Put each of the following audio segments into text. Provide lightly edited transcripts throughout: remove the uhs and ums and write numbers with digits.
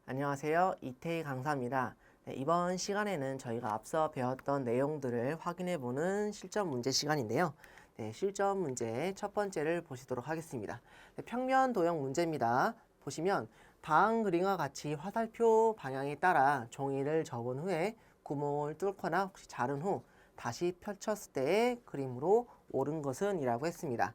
안녕하세요. 이태희 강사입니다. 이번 시간에는 저희가 앞서 배웠던 내용들을 확인해 보는 실전 문제 시간인데요. 실전 문제 첫 번째를 보시도록 하겠습니다. 평면 도형 문제입니다. 보시면 다음 그림과 같이 화살표 방향에 따라 종이를 접은 후에 구멍을 뚫거나 혹시 자른 후 다시 펼쳤을 때의 그림으로 옳은 것은 이라고 했습니다.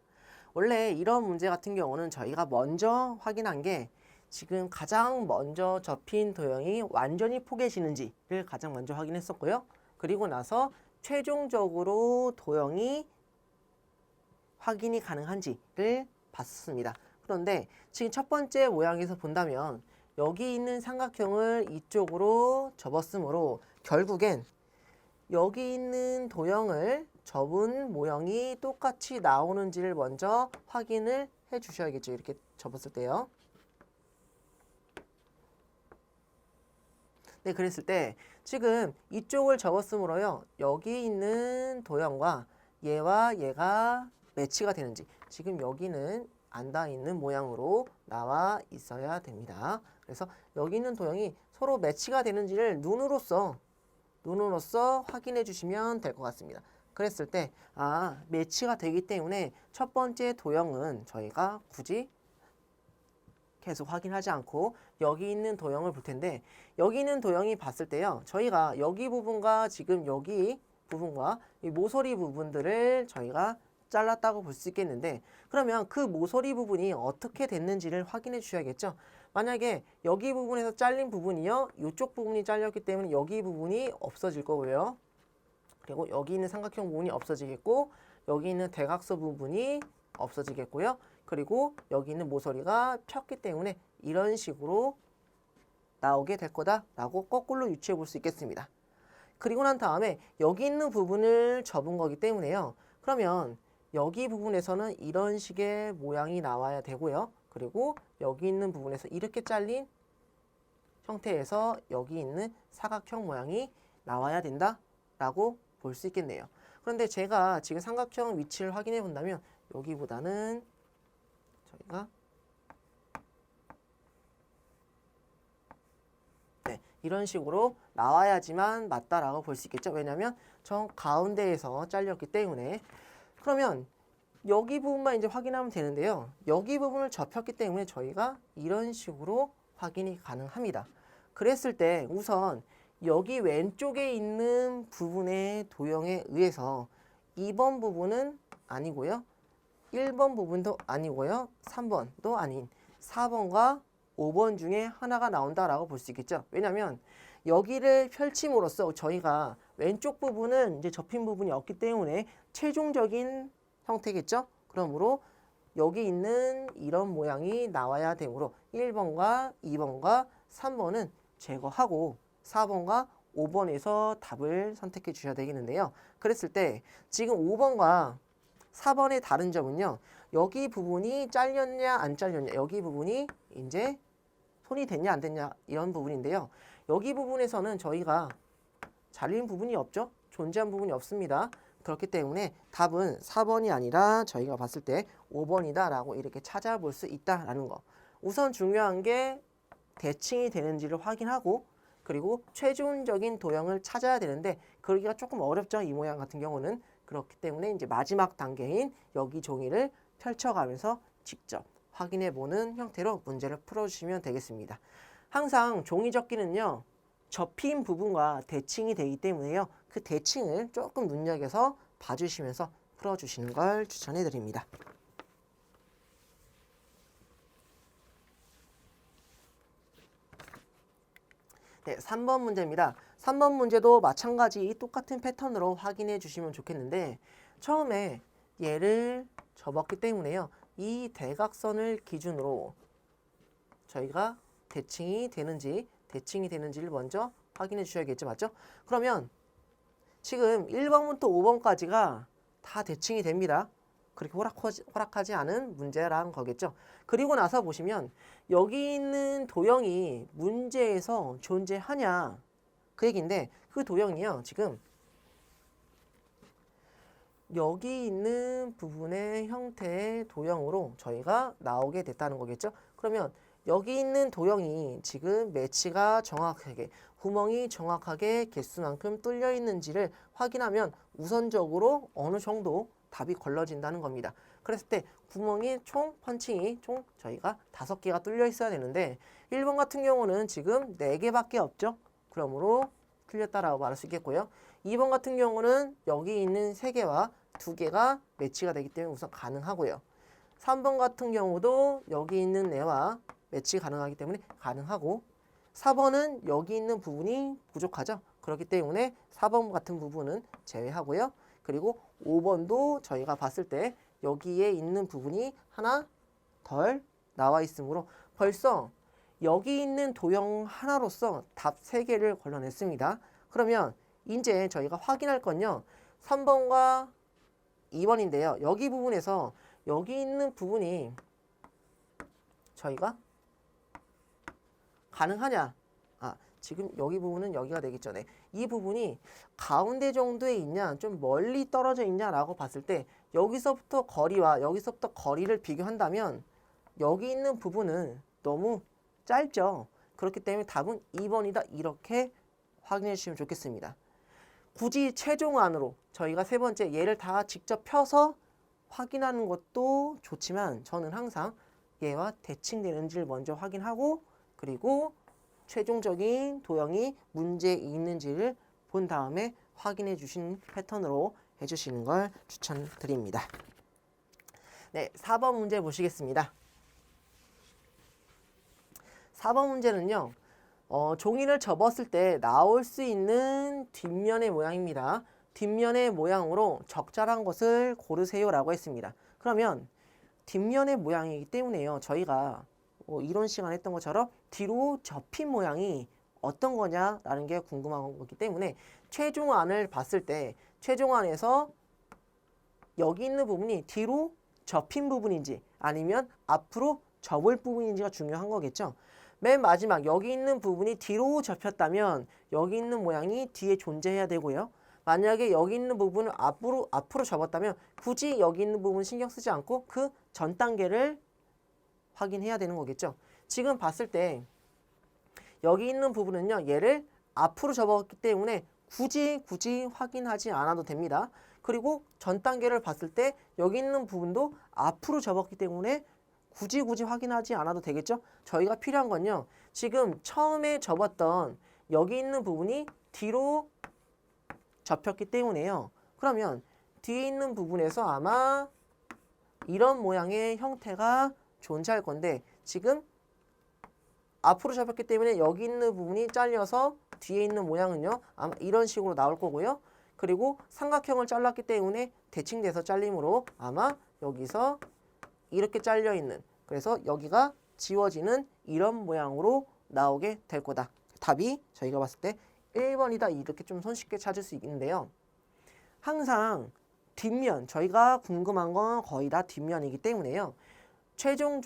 원래 이런 문제 같은 경우는 저희가 먼저 확인한 게 지금 가장 먼저 접힌 도형이 완전히 포개지는지를 가장 먼저 확인했었고요. 그리고 나서 최종적으로 도형이 확인이 가능한지를 봤습니다. 그런데 지금 첫 번째 모양에서 본다면 여기 있는 삼각형을 이쪽으로 접었으므로 결국엔 여기 있는 도형을 접은 모형이 똑같이 나오는지를 먼저 확인을 해 주셔야겠죠. 이렇게 접었을 때요. 네, 그랬을 때 지금 이쪽을 접었으므로요. 여기 있는 도형과 얘와 얘가 매치가 되는지 지금 여기는 안 닿아 있는 모양으로 나와 있어야 됩니다. 그래서 여기 있는 도형이 서로 매치가 되는지를 눈으로써 확인해 주시면 될 것 같습니다. 그랬을 때 매치가 되기 때문에 첫 번째 도형은 저희가 굳이 계속 확인하지 않고 여기 있는 도형을 볼 텐데 여기 있는 도형이 봤을 때요. 저희가 여기 부분과 지금 여기 부분과 이 모서리 부분들을 저희가 잘랐다고 볼 수 있겠는데 그러면 그 모서리 부분이 어떻게 됐는지를 확인해 주셔야겠죠. 만약에 여기 부분에서 잘린 부분이요. 이쪽 부분이 잘렸기 때문에 여기 부분이 없어질 거고요. 그리고 여기 있는 삼각형 부분이 없어지겠고 여기 있는 대각선 부분이 없어지겠고요. 그리고 여기 있는 모서리가 폈기 때문에 이런 식으로 나오게 될 거다라고 거꾸로 유추해 볼 수 있겠습니다. 그리고 난 다음에 여기 있는 부분을 접은 거기 때문에요. 그러면 여기 부분에서는 이런 식의 모양이 나와야 되고요. 그리고 여기 있는 부분에서 이렇게 잘린 형태에서 여기 있는 사각형 모양이 나와야 된다라고 볼 수 있겠네요. 그런데 제가 지금 삼각형 위치를 확인해 본다면 여기보다는 저희가 이런 식으로 나와야지만 맞다라고 볼 수 있겠죠. 왜냐하면 저 가운데에서 잘렸기 때문에. 그러면 여기 부분만 이제 확인하면 되는데요. 여기 부분을 접혔기 때문에 저희가 이런 식으로 확인이 가능합니다. 그랬을 때 우선 여기 왼쪽에 있는 부분의 도형에 의해서 2번 부분은 아니고요. 1번 부분도 아니고요. 3번도 아닌 4번과 5번 중에 하나가 나온다라고 볼 수 있겠죠. 왜냐하면 여기를 펼침으로써 저희가 왼쪽 부분은 이제 접힌 부분이 없기 때문에 최종적인 형태겠죠. 그러므로 여기 있는 이런 모양이 나와야 되므로 1번과 2번과 3번은 제거하고 4번과 5번에서 답을 선택해 주셔야 되겠는데요. 그랬을 때 지금 5번과 4번의 다른 점은요. 여기 부분이 잘렸냐 안 잘렸냐 여기 부분이 이제 손이 됐냐 안 됐냐 이런 부분인데요. 여기 부분에서는 저희가 잘린 부분이 없죠. 존재한 부분이 없습니다. 그렇기 때문에 답은 4번이 아니라 저희가 봤을 때 5번이다 라고 이렇게 찾아볼 수 있다라는 거. 우선 중요한 게 대칭이 되는지를 확인하고 그리고 최종적인 도형을 찾아야 되는데 그러기가 조금 어렵죠. 이 모양 같은 경우는. 그렇기 때문에 이제 마지막 단계인 여기 종이를 펼쳐가면서 직접 확인해 보는 형태로 문제를 풀어주시면 되겠습니다. 항상 종이 접기는요. 접힌 부분과 대칭이 되기 때문에요. 그 대칭을 조금 눈여겨서 봐주시면서 풀어주시는 걸 추천해 드립니다. 네, 3번 문제입니다. 3번 문제도 마찬가지 똑같은 패턴으로 확인해 주시면 좋겠는데 처음에 얘를 접었기 때문에요. 이 대각선을 기준으로 저희가 대칭이 되는지를 먼저 확인해 주셔야겠죠. 맞죠? 그러면 지금 1번부터 5번까지가 다 대칭이 됩니다. 그렇게 허락하지 않은 문제라는 거겠죠. 그리고 나서 보시면 여기 있는 도형이 문제에서 존재하냐 그 얘기인데 그 도형이요. 지금 여기 있는 부분의 형태의 도형으로 저희가 나오게 됐다는 거겠죠. 그러면 여기 있는 도형이 지금 매치가 정확하게 구멍이 정확하게 개수만큼 뚫려 있는지를 확인하면 우선적으로 어느 정도 답이 걸러진다는 겁니다. 그랬을 때 구멍이 펀칭이 총 저희가 5개가 뚫려 있어야 되는데 1번 같은 경우는 지금 4개밖에 없죠. 그러므로 틀렸다라고 말할 수 있겠고요. 2번 같은 경우는 여기 있는 3개와 2개가 매치가 되기 때문에 우선 가능하고요. 3번 같은 경우도 여기 있는 애와 매치 가능하기 때문에 가능하고 4번은 여기 있는 부분이 부족하죠. 그렇기 때문에 4번 같은 부분은 제외하고요. 그리고 5번도 저희가 봤을 때 여기에 있는 부분이 하나 덜 나와 있으므로 벌써 여기 있는 도형 하나로서 답 3개를 걸러냈습니다. 그러면 이제 저희가 확인할 건요. 3번과 2번인데요. 여기 부분에서 여기 있는 부분이 저희가 가능하냐? 지금 여기 부분은 여기가 되겠죠. 네. 이 부분이 가운데 정도에 있냐, 좀 멀리 떨어져 있냐라고 봤을 때 여기서부터 거리와 여기서부터 거리를 비교한다면 여기 있는 부분은 너무 짧죠. 그렇기 때문에 답은 2번이다. 이렇게 확인해 주시면 좋겠습니다. 굳이 최종안으로 저희가 세 번째 얘를 다 직접 펴서 확인하는 것도 좋지만 저는 항상 얘와 대칭되는지를 먼저 확인하고 그리고 최종적인 도형이 문제 있는지를 본 다음에 확인해 주신 패턴으로 해주시는 걸 추천드립니다. 네, 4번 문제 보시겠습니다. 4번 문제는요. 종이를 접었을 때 나올 수 있는 뒷면의 모양입니다. 뒷면의 모양으로 적절한 것을 고르세요라고 했습니다. 그러면 뒷면의 모양이기 때문에요. 저희가 이론 시간에 했던 것처럼 뒤로 접힌 모양이 어떤 거냐라는 게 궁금한 거기 때문에 최종안을 봤을 때 최종안에서 여기 있는 부분이 뒤로 접힌 부분인지 아니면 앞으로 접을 부분인지가 중요한 거겠죠. 맨 마지막 여기 있는 부분이 뒤로 접혔다면 여기 있는 모양이 뒤에 존재해야 되고요. 만약에 여기 있는 부분을 앞으로 접었다면 굳이 여기 있는 부분 신경 쓰지 않고 그 전 단계를 확인해야 되는 거겠죠. 지금 봤을 때 여기 있는 부분은요. 얘를 앞으로 접었기 때문에 굳이 확인하지 않아도 됩니다. 그리고 전 단계를 봤을 때 여기 있는 부분도 앞으로 접었기 때문에 굳이 확인하지 않아도 되겠죠. 저희가 필요한 건요. 지금 처음에 접었던 여기 있는 부분이 뒤로 접혔기 때문에요. 그러면 뒤에 있는 부분에서 아마 이런 모양의 형태가 존재할 건데 지금 앞으로 접혔기 때문에 여기 있는 부분이 잘려서 뒤에 있는 모양은요. 아마 이런 식으로 나올 거고요. 그리고 삼각형을 잘랐기 때문에 대칭돼서 잘림으로 아마 여기서 이렇게 잘려 있는 그래서 여기가 지워지는 이런 모양으로 나오게 될 거다. 답이 저희가 봤을 때 1번이다. 이렇게 좀 손쉽게 찾을 수 있는데요. 항상 뒷면, 저희가 궁금한 건 거의 다 뒷면이기 때문에요. 최종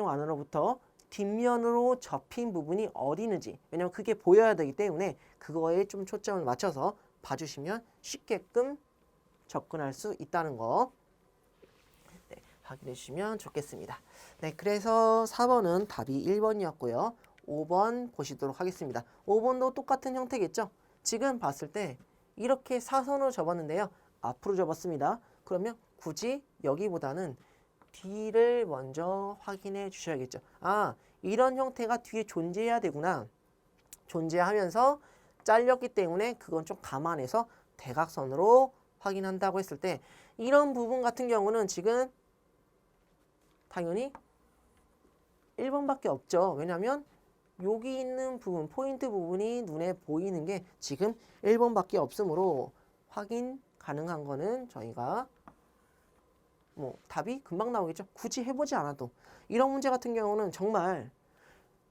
안으로부터 뒷면으로 접힌 부분이 어디 있는지 왜냐면 그게 보여야 되기 때문에 그거에 좀 초점을 맞춰서 봐주시면 쉽게끔 접근할 수 있다는 거 네, 확인해 주시면 좋겠습니다. 네, 그래서 4번은 답이 1번이었고요. 5번 보시도록 하겠습니다. 5번도 똑같은 형태겠죠? 지금 봤을 때 이렇게 사선으로 접었는데요. 앞으로 접었습니다. 그러면 굳이 여기보다는 뒤를 먼저 확인해 주셔야겠죠. 이런 형태가 뒤에 존재해야 되구나. 존재하면서 잘렸기 때문에 그건 좀 감안해서 대각선으로 확인한다고 했을 때 이런 부분 같은 경우는 지금 당연히 1번밖에 없죠. 왜냐하면 여기 있는 부분, 포인트 부분이 눈에 보이는 게 지금 1번밖에 없으므로 확인 가능한 거는 저희가 답이 금방 나오겠죠. 굳이 해보지 않아도. 이런 문제 같은 경우는 정말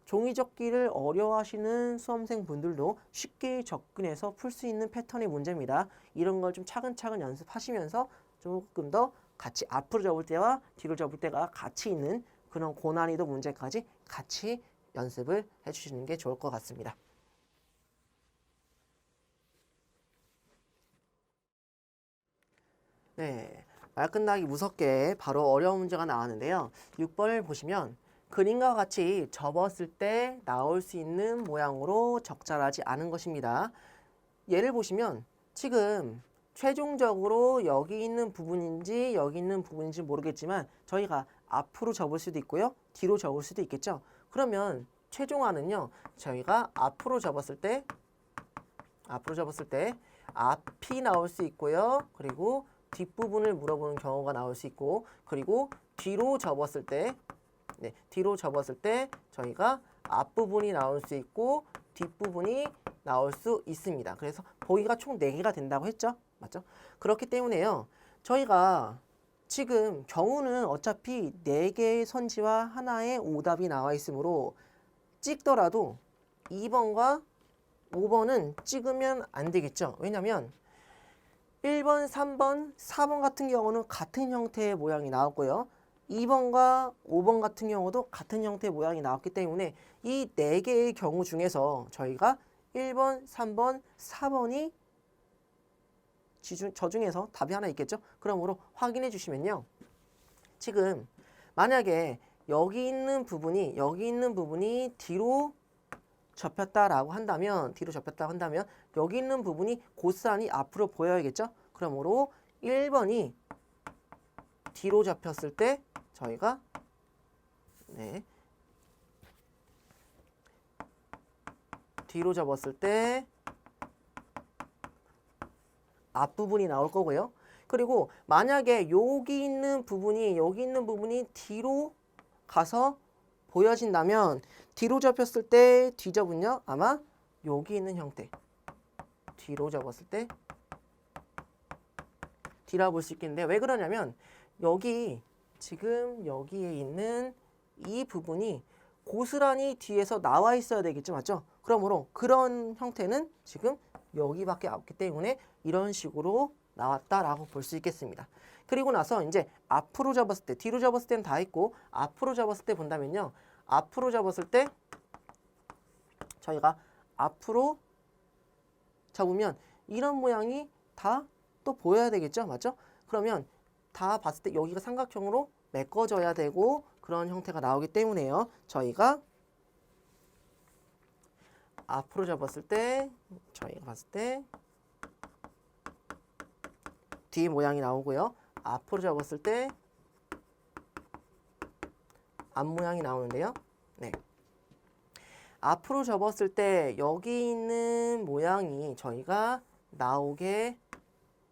종이접기를 어려워하시는 수험생분들도 쉽게 접근해서 풀 수 있는 패턴의 문제입니다. 이런 걸 좀 차근차근 연습하시면서 조금 더 같이 앞으로 접을 때와 뒤로 접을 때가 같이 있는 그런 고난이도 문제까지 같이 연습을 해주시는 게 좋을 것 같습니다. 네, 말 끝나기 무섭게 바로 어려운 문제가 나왔는데요. 6번을 보시면 그림과 같이 접었을 때 나올 수 있는 모양으로 적절하지 않은 것입니다. 예를 보시면 지금 최종적으로 여기 있는 부분인지 여기 있는 부분인지 모르겠지만 저희가 앞으로 접을 수도 있고요. 뒤로 접을 수도 있겠죠. 그러면 최종화는요. 저희가 앞으로 접었을 때 앞이 나올 수 있고요. 그리고 뒷부분을 물어보는 경우가 나올 수 있고 그리고 뒤로 접었을 때 저희가 앞부분이 나올 수 있고 뒷부분이 나올 수 있습니다. 그래서 보기가 총 4개가 된다고 했죠. 맞죠? 그렇기 때문에요. 저희가 지금 경우는 어차피 4개의 선지와 하나의 오답이 나와 있으므로 찍더라도 2번과 5번은 찍으면 안 되겠죠. 왜냐면 1번, 3번, 4번 같은 경우는 같은 형태의 모양이 나왔고요. 2번과 5번 같은 경우도 같은 형태의 모양이 나왔기 때문에 이 4개의 경우 중에서 저희가 1번, 3번, 4번이 저 중에서 답이 하나 있겠죠? 그러므로 확인해 주시면요. 지금 만약에 여기 있는 부분이 뒤로 접혔다라고 한다면 여기 있는 부분이 고스란히 앞으로 보여야겠죠? 그러므로 1번이 뒤로 접혔을 때 저희가 뒤로 접었을 때 앞부분이 나올 거고요. 그리고 만약에 여기 있는 부분이 뒤로 가서 보여진다면 뒤로 접혔을 때 뒤접은요. 아마 여기 있는 형태. 뒤로 접었을 때 뒤라 볼 수 있겠는데 왜 그러냐면 지금 여기에 있는 이 부분이 고스란히 뒤에서 나와 있어야 되겠죠. 맞죠? 그러므로 그런 형태는 지금 여기밖에 없기 때문에 이런 식으로 나왔다라고 볼 수 있겠습니다. 그리고 나서 이제 앞으로 접었을 때, 뒤로 접었을 때는 다 했고 앞으로 접었을 때 본다면요. 앞으로 접었을 때 저희가 앞으로 접으면 이런 모양이 다 또 보여야 되겠죠. 맞죠? 그러면 다 봤을 때 여기가 삼각형으로 메꿔져야 되고 그런 형태가 나오기 때문에요. 저희가 앞으로 접었을 때 저희가 봤을 때 뒤 모양이 나오고요. 앞으로 접었을 때 앞 모양이 나오는데요. 네. 앞으로 접었을 때 여기 있는 모양이 저희가 나오게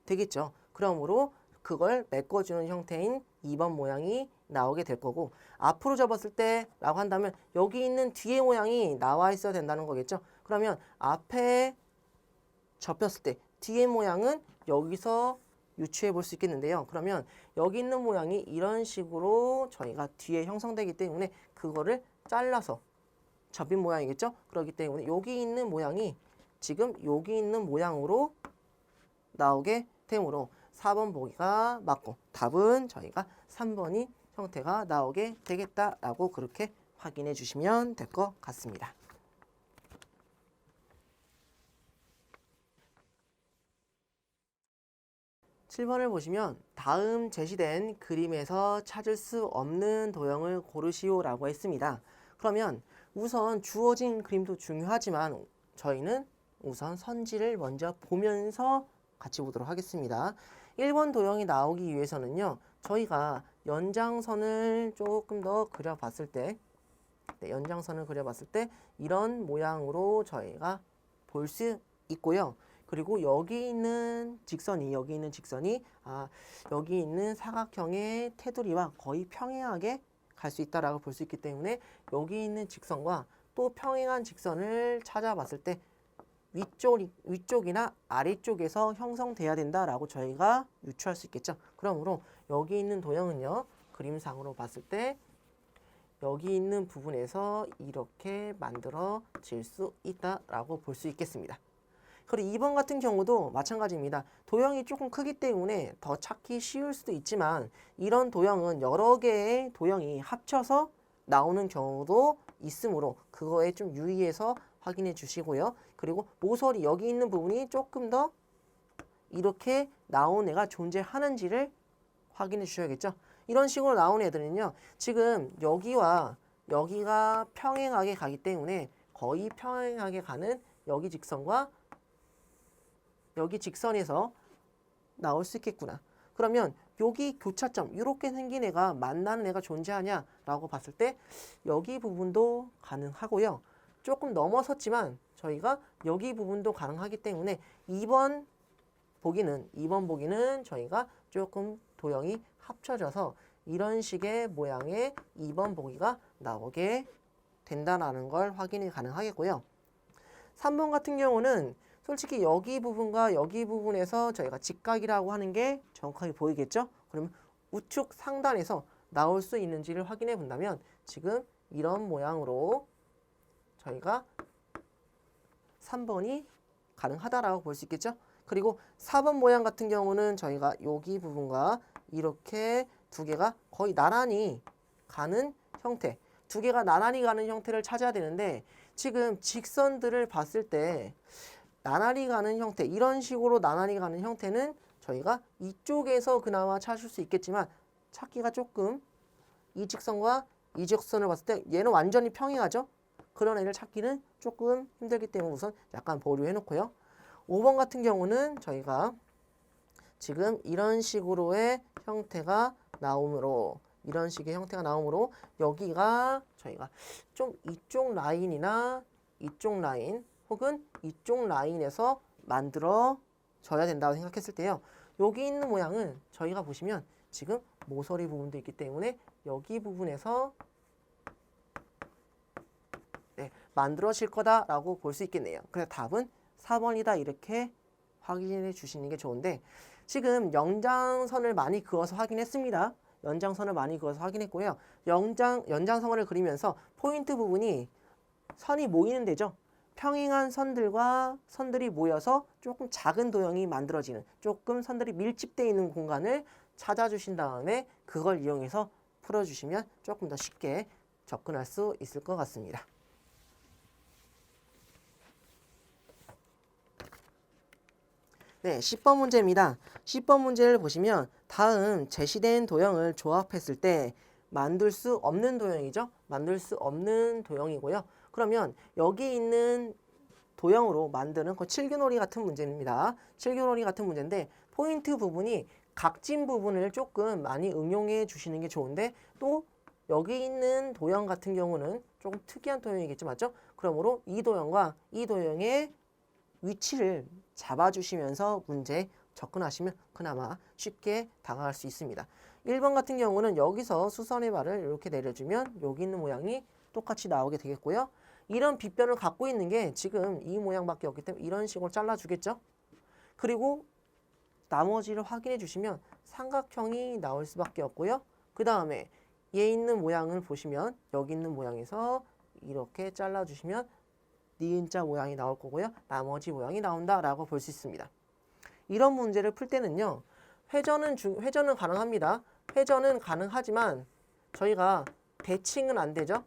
되겠죠. 그러므로 그걸 메꿔주는 형태인 2번 모양이 나오게 될 거고 앞으로 접었을 때라고 한다면 여기 있는 뒤의 모양이 나와 있어야 된다는 거겠죠. 그러면 앞에 접혔을 때 뒤의 모양은 여기서 유추해 볼 수 있겠는데요. 그러면 여기 있는 모양이 이런 식으로 저희가 뒤에 형성되기 때문에 그거를 잘라서 접힌 모양이겠죠. 그렇기 때문에 여기 있는 모양이 지금 여기 있는 모양으로 나오게 되므로 4번 보기가 맞고 답은 저희가 3번이 형태가 나오게 되겠다라고 그렇게 확인해 주시면 될 것 같습니다. 7번을 보시면 다음 제시된 그림에서 찾을 수 없는 도형을 고르시오라고 했습니다. 그러면 우선 주어진 그림도 중요하지만 저희는 우선 선지를 먼저 보면서 같이 보도록 하겠습니다. 1번 도형이 나오기 위해서는요. 저희가 연장선을 조금 더 그려봤을 때 이런 모양으로 저희가 볼 수 있고요. 그리고 여기 있는 직선이 여기 있는 사각형의 테두리와 거의 평행하게 갈 수 있다라고 볼 수 있기 때문에 여기 있는 직선과 또 평행한 직선을 찾아봤을 때 위쪽이나 아래쪽에서 형성돼야 된다라고 저희가 유추할 수 있겠죠. 그러므로 여기 있는 도형은요. 그림상으로 봤을 때 여기 있는 부분에서 이렇게 만들어질 수 있다라고 볼 수 있겠습니다. 그리고 2번 같은 경우도 마찬가지입니다. 도형이 조금 크기 때문에 더 찾기 쉬울 수도 있지만 이런 도형은 여러 개의 도형이 합쳐서 나오는 경우도 있으므로 그거에 좀 유의해서 확인해 주시고요. 그리고 모서리 여기 있는 부분이 조금 더 이렇게 나온 애가 존재하는지를 확인해 주셔야겠죠. 이런 식으로 나온 애들은요. 지금 여기와 여기가 평행하게 가기 때문에 거의 평행하게 가는 여기 직선과 여기 직선에서 나올 수 있겠구나. 그러면 여기 교차점 이렇게 생긴 애가 만나는 애가 존재하냐라고 봤을 때 여기 부분도 가능하고요. 조금 넘어섰지만 저희가 여기 부분도 가능하기 때문에 2번 보기는 저희가 조금 도형이 합쳐져서 이런 식의 모양의 2번 보기가 나오게 된다는 걸 확인이 가능하겠고요. 3번 같은 경우는 솔직히 여기 부분과 여기 부분에서 저희가 직각이라고 하는 게 정확하게 보이겠죠? 그러면 우측 상단에서 나올 수 있는지를 확인해 본다면 지금 이런 모양으로 저희가 3번이 가능하다라고 볼 수 있겠죠? 그리고 4번 모양 같은 경우는 저희가 여기 부분과 이렇게 두 개가 거의 나란히 가는 형태, 두 개가 나란히 가는 형태를 찾아야 되는데 지금 직선들을 봤을 때 나란히 가는 형태, 이런 식으로 나란히 가는 형태는 저희가 이쪽에서 그나마 찾을 수 있겠지만 찾기가 조금 이 직선과 이 직선을 봤을 때 얘는 완전히 평행하죠? 그런 애를 찾기는 조금 힘들기 때문에 우선 약간 보류해 놓고요. 5번 같은 경우는 저희가 지금 이런 식으로의 형태가 나오므로 여기가 저희가 좀 이쪽 라인이나 이쪽 라인 혹은 이쪽 라인에서 만들어져야 된다고 생각했을 때요. 여기 있는 모양은 저희가 보시면 지금 모서리 부분도 있기 때문에 여기 부분에서 만들어질 거다라고 볼 수 있겠네요. 그래서 답은 4번이다 이렇게 확인해 주시는 게 좋은데 지금 연장선을 많이 그어서 확인했습니다. 연장선을 많이 그어서 확인했고요. 연장선을 그리면서 포인트 부분이 선이 모이는 데죠. 평행한 선들과 선들이 모여서 조금 작은 도형이 만들어지는, 조금 선들이 밀집되어 있는 공간을 찾아주신 다음에 그걸 이용해서 풀어주시면 조금 더 쉽게 접근할 수 있을 것 같습니다. 네, 10번 문제입니다. 10번 문제를 보시면 다음 제시된 도형을 조합했을 때 만들 수 없는 도형이죠. 만들 수 없는 도형이고요. 그러면 여기 있는 도형으로 만드는 그 칠교놀이 같은 문제입니다. 칠교놀이 같은 문제인데 포인트 부분이 각진 부분을 조금 많이 응용해 주시는 게 좋은데 또 여기 있는 도형 같은 경우는 조금 특이한 도형이겠죠. 맞죠? 그러므로 이 도형과 이 도형의 위치를 잡아주시면서 문제에 접근하시면 그나마 쉽게 다가갈 수 있습니다. 1번 같은 경우는 여기서 수선의 발을 이렇게 내려주면 여기 있는 모양이 똑같이 나오게 되겠고요. 이런 빗변을 갖고 있는 게 지금 이 모양밖에 없기 때문에 이런 식으로 잘라주겠죠. 그리고 나머지를 확인해 주시면 삼각형이 나올 수밖에 없고요. 그 다음에 얘 있는 모양을 보시면 여기 있는 모양에서 이렇게 잘라주시면 니은자 모양이 나올 거고요. 나머지 모양이 나온다라고 볼 수 있습니다. 이런 문제를 풀 때는요. 회전은 가능합니다. 회전은 가능하지만 저희가 대칭은 안 되죠.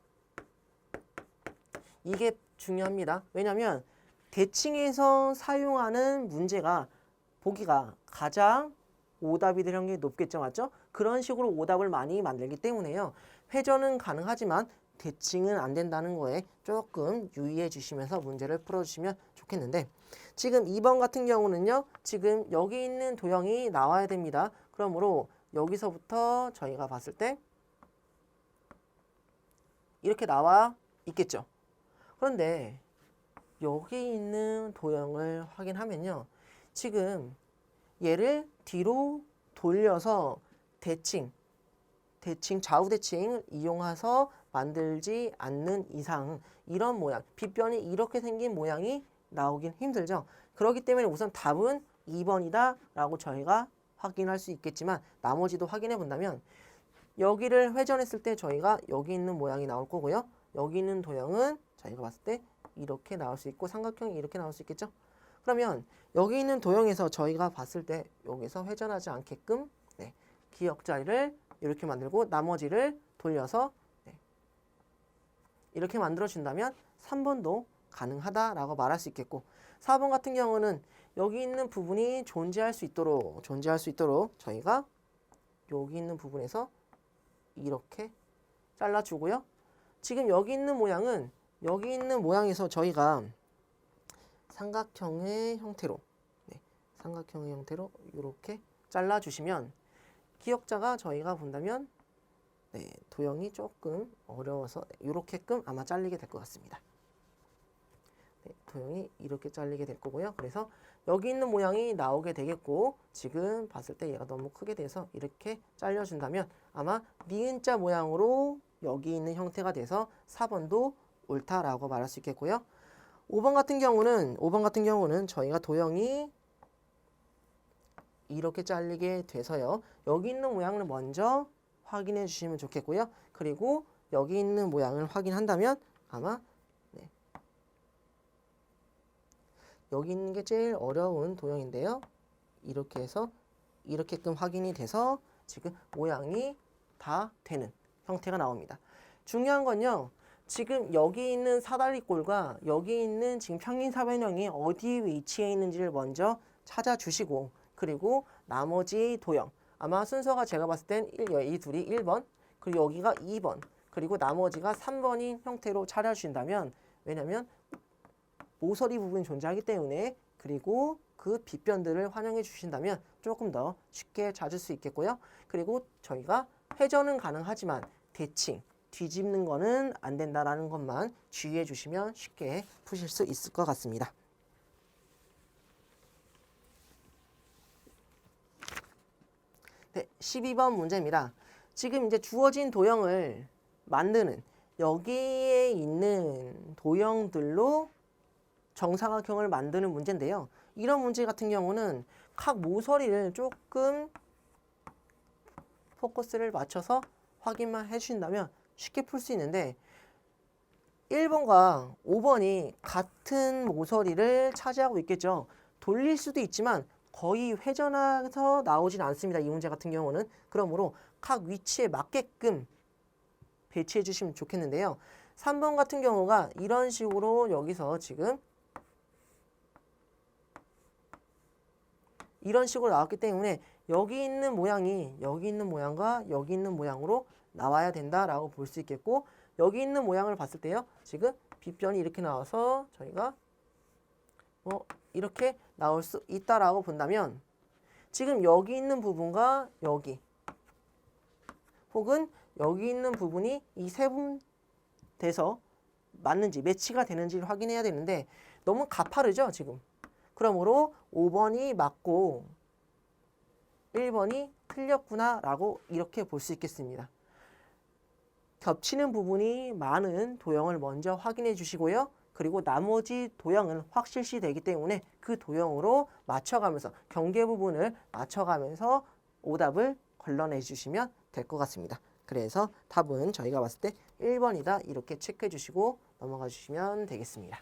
이게 중요합니다. 왜냐하면 대칭에서 사용하는 문제가 보기가 가장 오답이 될 확률이 높겠죠. 맞죠? 그런 식으로 오답을 많이 만들기 때문에요. 회전은 가능하지만 대칭은 안 된다는 거에 조금 유의해 주시면서 문제를 풀어주시면 좋겠는데 지금 2번 같은 경우는요. 지금 여기 있는 도형이 나와야 됩니다. 그러므로 여기서부터 저희가 봤을 때 이렇게 나와 있겠죠. 그런데 여기 있는 도형을 확인하면요. 지금 얘를 뒤로 돌려서 대칭 좌우 대칭을 이용해서 만들지 않는 이상 이런 모양, 빗변이 이렇게 생긴 모양이 나오긴 힘들죠. 그렇기 때문에 우선 답은 2번이다 라고 저희가 확인할 수 있겠지만 나머지도 확인해 본다면 여기를 회전했을 때 저희가 여기 있는 모양이 나올 거고요. 여기 있는 도형은 저희가 봤을 때 이렇게 나올 수 있고 삼각형이 이렇게 나올 수 있겠죠. 그러면 여기 있는 도형에서 저희가 봤을 때 여기서 회전하지 않게끔 기역자리를 이렇게 만들고 나머지를 돌려서 이렇게 만들어준다면 3번도 가능하다라고 말할 수 있겠고 4번 같은 경우는 여기 있는 부분이 존재할 수 있도록 저희가 여기 있는 부분에서 이렇게 잘라주고요. 지금 여기 있는 모양은 여기 있는 모양에서 저희가 삼각형의 형태로 삼각형의 형태로 이렇게 잘라주시면 기억자가 저희가 본다면 도형이 조금 어려워서 이렇게끔 아마 잘리게 될 것 같습니다. 도형이 이렇게 잘리게 될 거고요. 그래서 여기 있는 모양이 나오게 되겠고 지금 봤을 때 얘가 너무 크게 돼서 이렇게 잘려준다면 아마 니은자 모양으로 여기 있는 형태가 돼서 4번도 옳다라고 말할 수 있겠고요. 5번 같은 경우는 저희가 도형이 이렇게 잘리게 돼서요. 여기 있는 모양을 먼저 확인해 주시면 좋겠고요. 그리고 여기 있는 모양을 확인한다면 아마 여기 있는 게 제일 어려운 도형인데요. 이렇게 해서 이렇게끔 확인이 돼서 지금 모양이 다 되는 형태가 나옵니다. 중요한 건요. 지금 여기 있는 사다리꼴과 여기 있는 지금 평행사변형이 어디 위치에 있는지를 먼저 찾아주시고 그리고 나머지 도형 아마 순서가 제가 봤을 땐 이 둘이 1번 그리고 여기가 2번 그리고 나머지가 3번인 형태로 차려주신다면 왜냐면 모서리 부분이 존재하기 때문에 그리고 그 빗변들을 활용해 주신다면 조금 더 쉽게 찾을 수 있겠고요. 그리고 저희가 회전은 가능하지만 대칭, 뒤집는 거는 안 된다라는 것만 주의해 주시면 쉽게 푸실 수 있을 것 같습니다. 네, 12번 문제입니다. 지금 이제 주어진 도형을 만드는 여기에 있는 도형들로 정사각형을 만드는 문제인데요. 이런 문제 같은 경우는 각 모서리를 조금 포커스를 맞춰서 확인만 해주신다면 쉽게 풀 수 있는데 1번과 5번이 같은 모서리를 차지하고 있겠죠. 돌릴 수도 있지만 거의 회전해서 나오진 않습니다. 이 문제 같은 경우는. 그러므로 각 위치에 맞게끔 배치해 주시면 좋겠는데요. 3번 같은 경우가 이런 식으로 여기서 지금 이런 식으로 나왔기 때문에 여기 있는 모양이 여기 있는 모양과 여기 있는 모양으로 나와야 된다라고 볼 수 있겠고 여기 있는 모양을 봤을 때요. 지금 빗변이 이렇게 나와서 저희가 이렇게 나올 수 있다라고 본다면 지금 여기 있는 부분과 여기 혹은 여기 있는 부분이 이 세 분 돼서 맞는지 매치가 되는지를 확인해야 되는데 너무 가파르죠 지금. 그러므로 5번이 맞고 1번이 틀렸구나 라고 이렇게 볼 수 있겠습니다. 겹치는 부분이 많은 도형을 먼저 확인해 주시고요. 그리고 나머지 도형은 확실시 되기 때문에 그 도형으로 맞춰가면서 경계 부분을 맞춰가면서 오답을 걸러내 주시면 될 것 같습니다. 그래서 답은 저희가 봤을 때 1번이다 이렇게 체크해 주시고 넘어가 주시면 되겠습니다.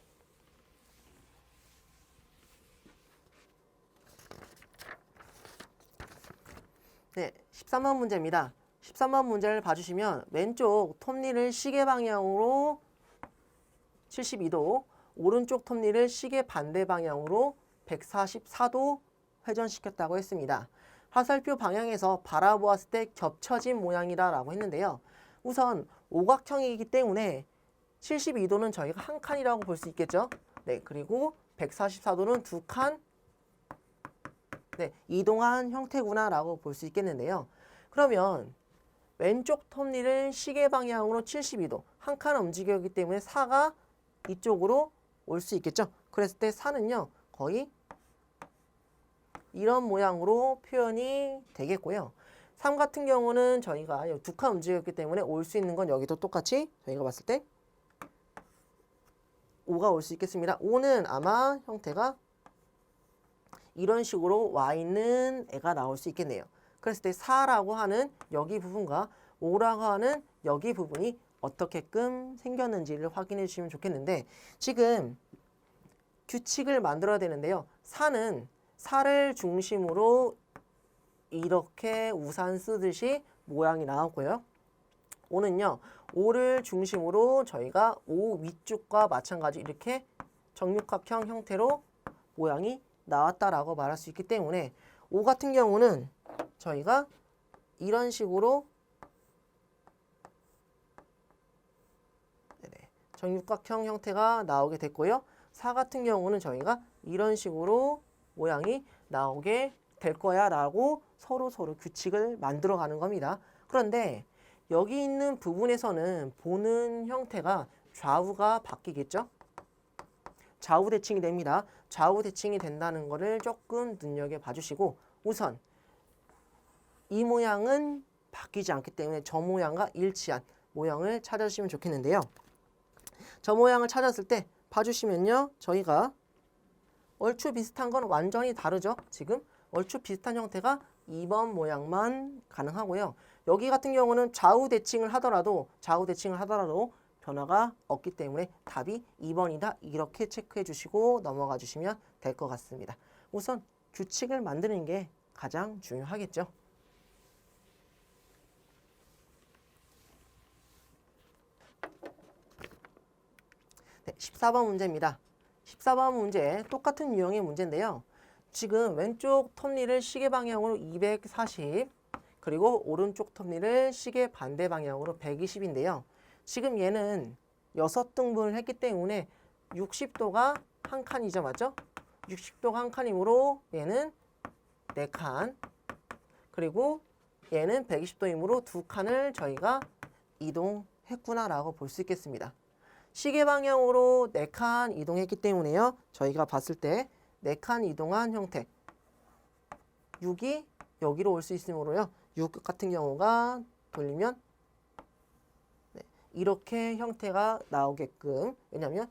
네, 13번 문제입니다. 13번 문제를 봐주시면 왼쪽 톱니를 시계 방향으로 72도, 오른쪽 톱니를 시계 반대 방향으로 144도 회전시켰다고 했습니다. 화살표 방향에서 바라보았을 때 겹쳐진 모양이다 라고 했는데요. 우선 오각형이기 때문에 72도는 저희가 한 칸이라고 볼 수 있겠죠. 네, 그리고 144도는 두 칸 이동한 형태구나 라고 볼 수 있겠는데요. 그러면 왼쪽 톱니를 시계 방향으로 72도 한 칸 움직였기 때문에 4가 이쪽으로 올 수 있겠죠. 그랬을 때 4는요 거의 이런 모양으로 표현이 되겠고요. 3 같은 경우는 저희가 두 칸 움직였기 때문에 올 수 있는 건 여기도 똑같이 저희가 봤을 때 5가 올 수 있겠습니다. 5는 아마 형태가 이런 식으로 와 있는 애가 나올 수 있겠네요. 그랬을 때 4라고 하는 여기 부분과 5라고 하는 여기 부분이 어떻게끔 생겼는지를 확인해 주시면 좋겠는데 지금 규칙을 만들어야 되는데요. 4는 4를 중심으로 이렇게 우산 쓰듯이 모양이 나왔고요. 5는요. 5를 중심으로 저희가 5 위쪽과 마찬가지 이렇게 정육각형 형태로 모양이 나왔다라고 말할 수 있기 때문에 5 같은 경우는 저희가 이런 식으로 정육각형 형태가 나오게 됐고요. 4 같은 경우는 저희가 이런 식으로 모양이 나오게 될 거야 라고 서로 규칙을 만들어 가는 겁니다. 그런데 여기 있는 부분에서는 보는 형태가 좌우가 바뀌겠죠? 좌우 대칭이 됩니다. 좌우 대칭이 된다는 것을 조금 눈여겨봐 주시고 우선 이 모양은 바뀌지 않기 때문에 저 모양과 일치한 모양을 찾아주시면 좋겠는데요. 저 모양을 찾았을 때 봐주시면요. 저희가 얼추 비슷한 건 완전히 다르죠. 지금 얼추 비슷한 형태가 2번 모양만 가능하고요. 여기 같은 경우는 좌우 대칭을 하더라도 변화가 없기 때문에 답이 2번이다. 이렇게 체크해 주시고 넘어가 주시면 될 것 같습니다. 우선 규칙을 만드는 게 가장 중요하겠죠. 네, 14번 문제입니다. 14번 문제 똑같은 유형의 문제인데요. 지금 왼쪽 톱니를 시계 방향으로 240 그리고 오른쪽 톱니를 시계 반대 방향으로 120인데요. 지금 얘는 6등분을 했기 때문에 60도가 한 칸이죠. 맞죠? 60도가 한 칸이므로 얘는 4칸 그리고 얘는 120도이므로 2칸을 저희가 이동했구나라고 볼 수 있겠습니다. 시계 방향으로 4칸 이동했기 때문에요. 저희가 봤을 때 4칸 이동한 형태 6이 여기로 올 수 있으므로요. 6 같은 경우가 돌리면 이렇게 형태가 나오게끔 왜냐하면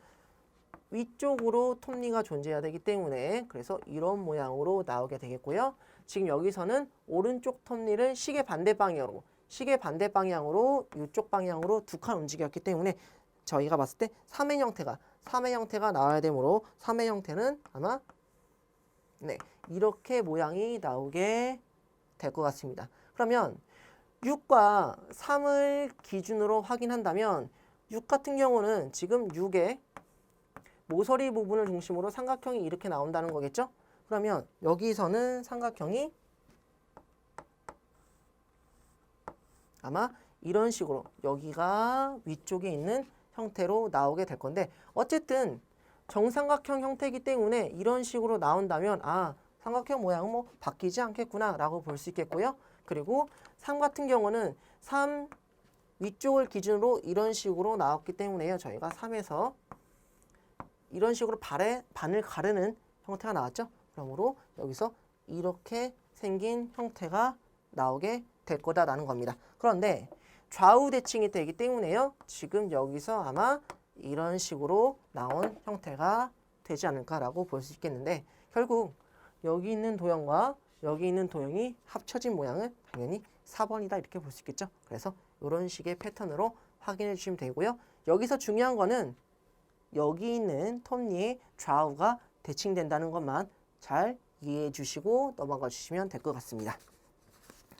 위쪽으로 톱니가 존재해야 되기 때문에 그래서 이런 모양으로 나오게 되겠고요. 지금 여기서는 오른쪽 톱니를 시계 반대 방향으로 이쪽 방향으로 2칸 움직였기 때문에 저희가 봤을 때 3의 형태가 나와야 되므로 3의 형태는 아마 이렇게 모양이 나오게 될 것 같습니다. 그러면 6과 3을 기준으로 확인한다면 6 같은 경우는 지금 6의 모서리 부분을 중심으로 삼각형이 이렇게 나온다는 거겠죠? 그러면 여기서는 삼각형이 아마 이런 식으로 여기가 위쪽에 있는 형태로 나오게 될 건데 어쨌든 정삼각형 형태이기 때문에 이런 식으로 나온다면 삼각형 모양은 뭐 바뀌지 않겠구나 라고 볼 수 있겠고요. 그리고 3 같은 경우는 3 위쪽을 기준으로 이런 식으로 나왔기 때문에요. 저희가 3에서 이런 식으로 반을 가르는 형태가 나왔죠. 그러므로 여기서 이렇게 생긴 형태가 나오게 될 거다라는 겁니다. 그런데 좌우 대칭이 되기 때문에요. 지금 여기서 아마 이런 식으로 나온 형태가 되지 않을까라고 볼 수 있겠는데 결국 여기 있는 도형과 여기 있는 도형이 합쳐진 모양은 당연히 4번이다 이렇게 볼 수 있겠죠. 그래서 이런 식의 패턴으로 확인해 주시면 되고요. 여기서 중요한 거는 여기 있는 톱니의 좌우가 대칭된다는 것만 잘 이해해 주시고 넘어가 주시면 될 것 같습니다.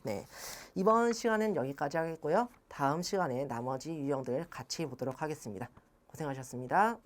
네, 이번 시간은 여기까지 하겠고요. 다음 시간에 나머지 유형들 같이 보도록 하겠습니다. 고생하셨습니다.